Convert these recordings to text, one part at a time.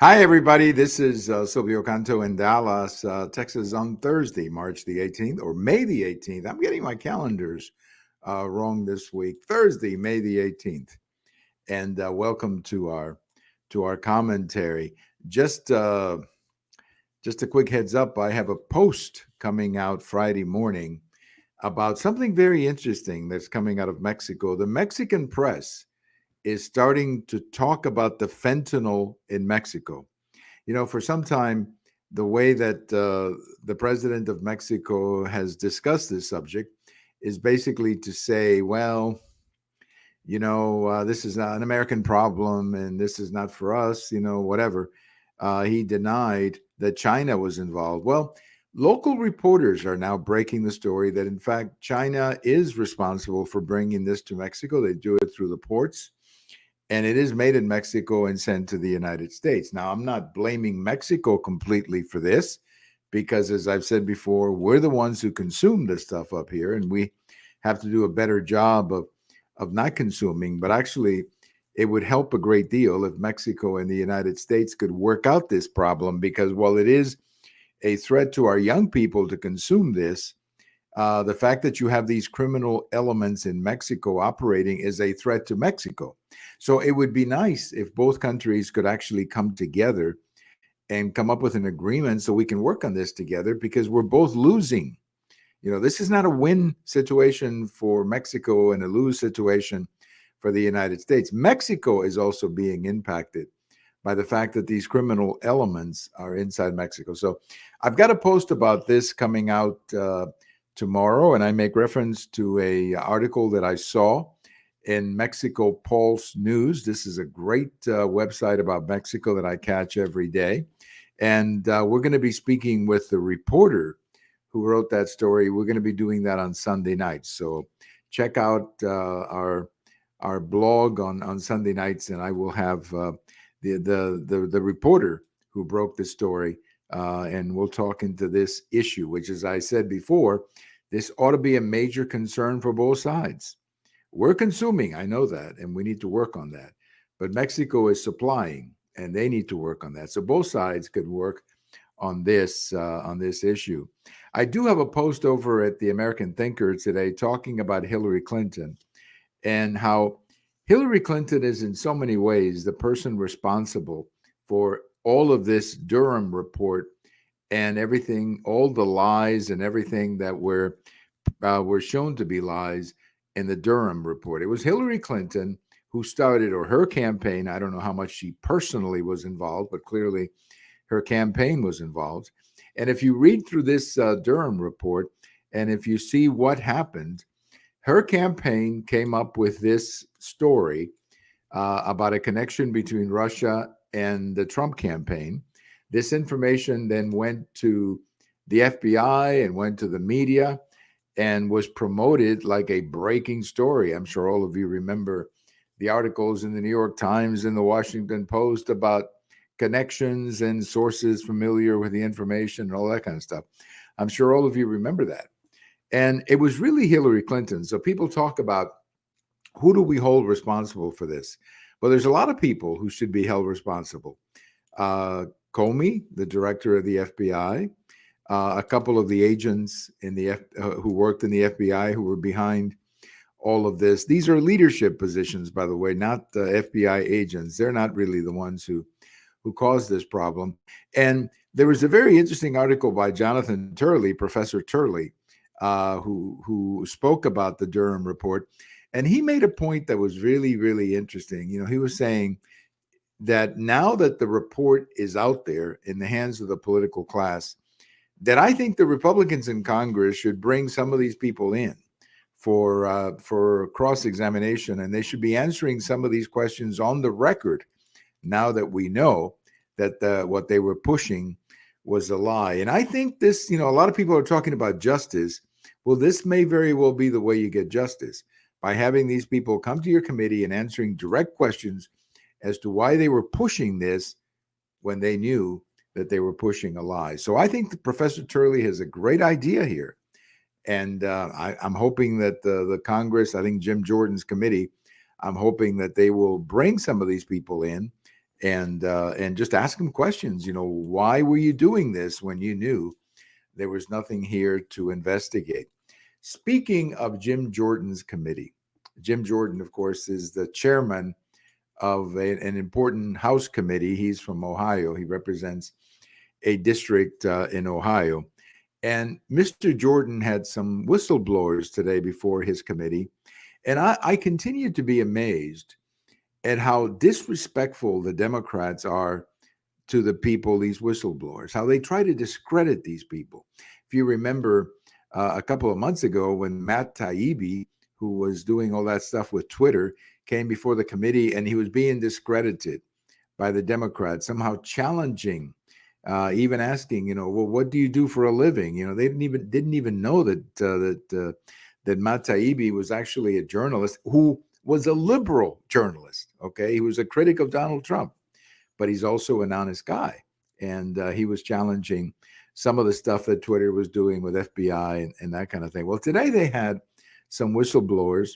Hi, everybody. This is Silvio Canto in Dallas, Texas on Thursday, March the 18th or May the 18th. I'm getting my calendars wrong this week. Thursday, May the 18th. And welcome to our commentary. Just uh, just a quick heads up, I have a post coming out Friday morning about something very interesting that's coming out of Mexico. The Mexican press is starting to talk about the fentanyl in Mexico. For some time, the way that the president of Mexico has discussed this subject is basically to say, well, this is not an American problem and this is not for us, whatever. He denied that China was involved. Well, local reporters are now breaking the story that, in fact, China is responsible for bringing this to Mexico. They do it through the ports, and it is made in Mexico and sent to the United States. Now, I'm not blaming Mexico completely for this because, as I've said before, we're the ones who consume this stuff up here, and we have to do a better job of not consuming. But actually, it would help a great deal if Mexico and the United States could work out this problem because, while it is a threat to our young people to consume this, the fact that you have these criminal elements in Mexico operating is a threat to Mexico. So it would be nice if both countries could actually come together and come up with an agreement so we can work on this together because we're both losing. This is not a win situation for Mexico and a lose situation for the United States. Mexico is also being impacted by the fact that these criminal elements are inside Mexico. So I've got a post about this coming out tomorrow, and I make reference to a article that I saw in Mexico Pulse News. This is a great website about Mexico that I catch every day. And we're going to be speaking with the reporter who wrote that story. We're going to be doing that on Sunday nights. So check out our blog on Sunday nights, and I will have the reporter who broke the story, and we'll talk into this issue, which, as I said before, this ought to be a major concern for both sides. We're consuming, I know that, and we need to work on that. But Mexico is supplying, and they need to work on that. So both sides could work on this issue. I do have a post over at the American Thinker today talking about Hillary Clinton and how Hillary Clinton is in so many ways the person responsible for all of this Durham report and everything, all the lies and everything that were shown to be lies in the Durham report. It was Hillary Clinton who started, or her campaign. I don't know how much she personally was involved, but clearly her campaign was involved. And if you read through this Durham report, and if you see what happened, her campaign came up with this story about a connection between Russia and the Trump campaign. This information then went to the FBI and went to the media and was promoted like a breaking story. I'm sure all of you remember the articles in the New York Times and the Washington Post about connections and sources familiar with the information and all that kind of stuff. I'm sure all of you remember that. And it was really Hillary Clinton. So people talk about, who do we hold responsible for this? Well, there's a lot of people who should be held responsible. Comey, the director of the FBI, a couple of the agents in who worked in the FBI who were behind all of this. These are leadership positions, by the way, not FBI agents. They're not really the ones who caused this problem. And there was a very interesting article by Jonathan Turley, Professor Turley, who spoke about the Durham report. And he made a point that was really, really interesting. He was saying that now that the report is out there in the hands of the political class, that I think the Republicans in Congress should bring some of these people in for cross-examination, and they should be answering some of these questions on the record now that we know that what they were pushing was a lie. And I think this, a lot of people are talking about justice. Well, this may very well be the way you get justice, by having these people come to your committee and answering direct questions as to why they were pushing this when they knew that they were pushing a lie. So I think that Professor Turley has a great idea here. And I'm hoping that the Congress, I think Jim Jordan's committee, I'm hoping that they will bring some of these people in and just ask him questions. Why were you doing this when you knew there was nothing here to investigate? Speaking of Jim Jordan's committee, Jim Jordan, of course, is the chairman of an important House committee. He's from Ohio. He represents a district in Ohio. And Mr. Jordan had some whistleblowers today before his committee. And I continue to be amazed at how disrespectful the Democrats are to the people, these whistleblowers, how they try to discredit these people. If you remember a couple of months ago when Matt Taibbi, who was doing all that stuff with Twitter, came before the committee and he was being discredited by the Democrats, somehow challenging, even asking, well, what do you do for a living? They didn't even know that Matt Taibbi was actually a journalist who was a liberal journalist. Okay, he was a critic of Donald Trump, but he's also an honest guy, and he was challenging some of the stuff that Twitter was doing with FBI and that kind of thing. Well, today they had some whistleblowers,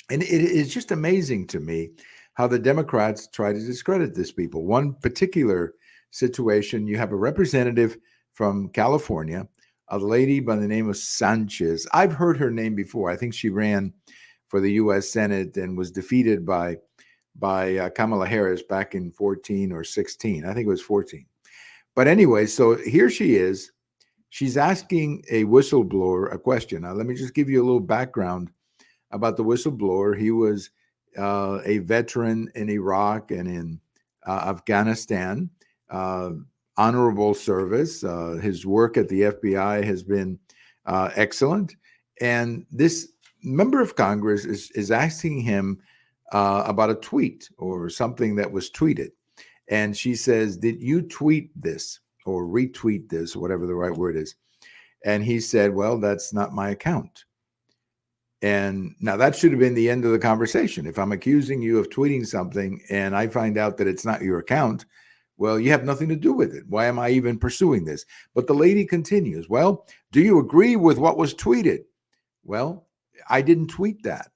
and it is just amazing to me how the Democrats try to discredit these people. One particular situation, you have a representative from California, a lady by the name of Sanchez. I've heard her name before. I think she ran for the U.S. Senate and was defeated by Kamala Harris back in 14 or 16. I think it was 14. But anyway, so here she is. She's asking a whistleblower a question. Now, let me just give you a little background about the whistleblower. He was a veteran in Iraq and in Afghanistan, honorable service. His work at the FBI has been excellent. And this member of Congress is asking him about a tweet or something that was tweeted. And she says, did you tweet this or retweet this, whatever the right word is? And he said, well, that's not my account. And now that should have been the end of the conversation. If I'm accusing you of tweeting something and I find out that it's not your account, well, you have nothing to do with it. Why am I even pursuing this? But the lady continues, well, do you agree with what was tweeted? Well, I didn't tweet that.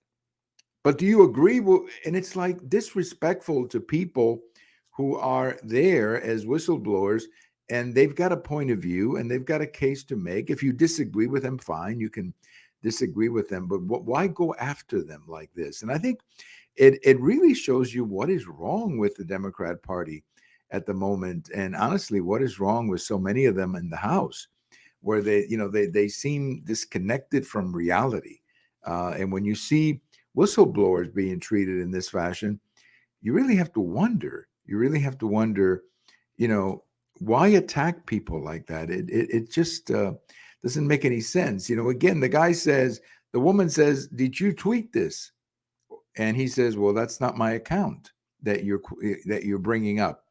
But do you agree? And it's like disrespectful to people who are there as whistleblowers, and they've got a point of view and they've got a case to make. If you disagree with them, fine, you can disagree with them, but why go after them like this? And I think it really shows you what is wrong with the Democrat Party at the moment, and honestly, what is wrong with so many of them in the House, where they seem disconnected from reality. And when you see whistleblowers being treated in this fashion, you really have to wonder. Why attack people like that? It just doesn't make any sense. Again, the woman says, did you tweet this? And he says, well, that's not my account that you're bringing up.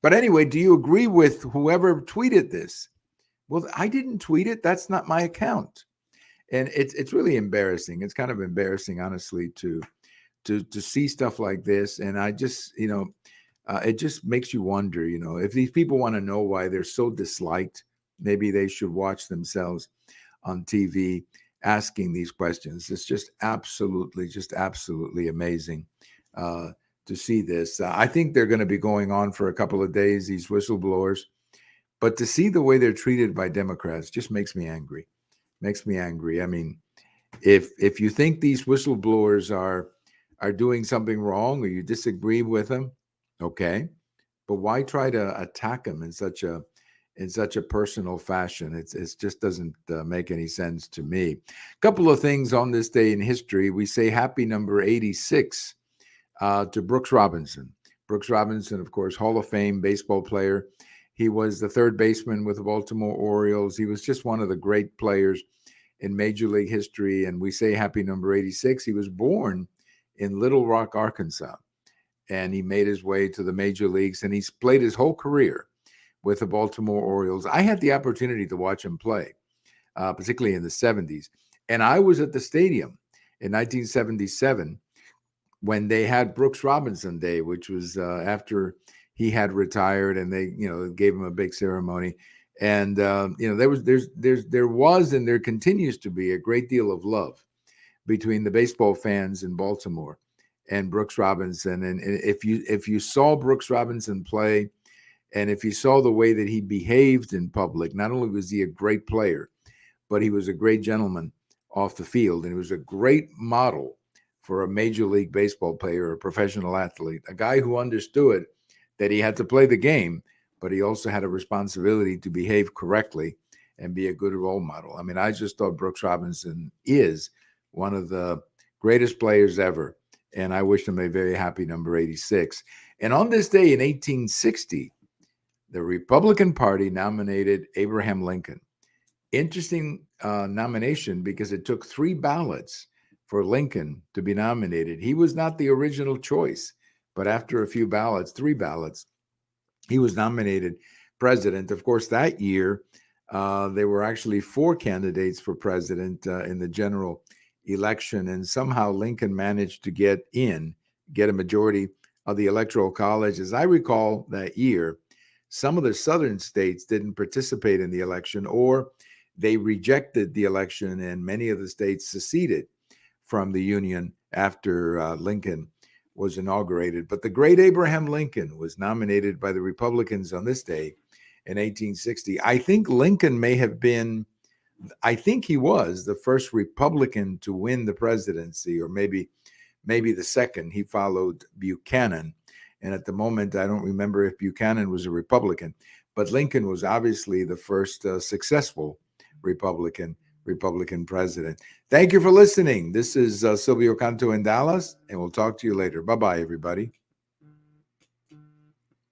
But anyway, do you agree with whoever tweeted this? Well, I didn't tweet it. That's not my account. And it's really embarrassing. It's kind of embarrassing, honestly, to see stuff like this. And I just, it just makes you wonder, if these people want to know why they're so disliked, maybe they should watch themselves on TV asking these questions. It's just absolutely amazing to see this. I think they're going to be going on for a couple of days, these whistleblowers. But to see the way they're treated by Democrats just makes me angry. I mean, if you think these whistleblowers are doing something wrong or you disagree with them, okay, but why try to attack them in such a personal fashion? It just doesn't make any sense to me. A couple of things on this day in history. We say happy number 86 to Brooks Robinson. Brooks Robinson, of course, Hall of Fame baseball player. He was the third baseman with the Baltimore Orioles. He was just one of the great players in Major League history. And we say happy number 86. He was born in Little Rock, Arkansas, and he made his way to the major leagues, and he's played his whole career with the Baltimore Orioles. I had the opportunity to watch him play, particularly in the 70s. And I was at the stadium in 1977 when they had Brooks Robinson Day, which was after he had retired, and they, gave him a big ceremony. And there was and there continues to be a great deal of love between the baseball fans in Baltimore and Brooks Robinson. And if you saw Brooks Robinson play, and if you saw the way that he behaved in public, not only was he a great player, but he was a great gentleman off the field, and he was a great model for a Major League Baseball player, a professional athlete, a guy who understood that he had to play the game, but he also had a responsibility to behave correctly and be a good role model. I mean, I just thought Brooks Robinson is one of the greatest players ever, and I wish him a very happy number 86. And on this day in 1860, the Republican Party nominated Abraham Lincoln. Interesting nomination because it took 3 ballots for Lincoln to be nominated. He was not the original choice, but after a few ballots, 3 ballots, he was nominated president. Of course, that year, there were actually 4 candidates for president in the general election, and somehow Lincoln managed to get a majority of the Electoral College. As I recall that year, some of the southern states didn't participate in the election, or they rejected the election, and many of the states seceded from the Union after Lincoln was inaugurated. But the great Abraham Lincoln was nominated by the Republicans on this day in 1860. I think he was the first Republican to win the presidency, or maybe the second. He followed Buchanan. And at the moment, I don't remember if Buchanan was a Republican, but Lincoln was obviously the first successful Republican president. Thank you for listening. This is Silvio Canto in Dallas, and we'll talk to you later. Bye-bye, everybody.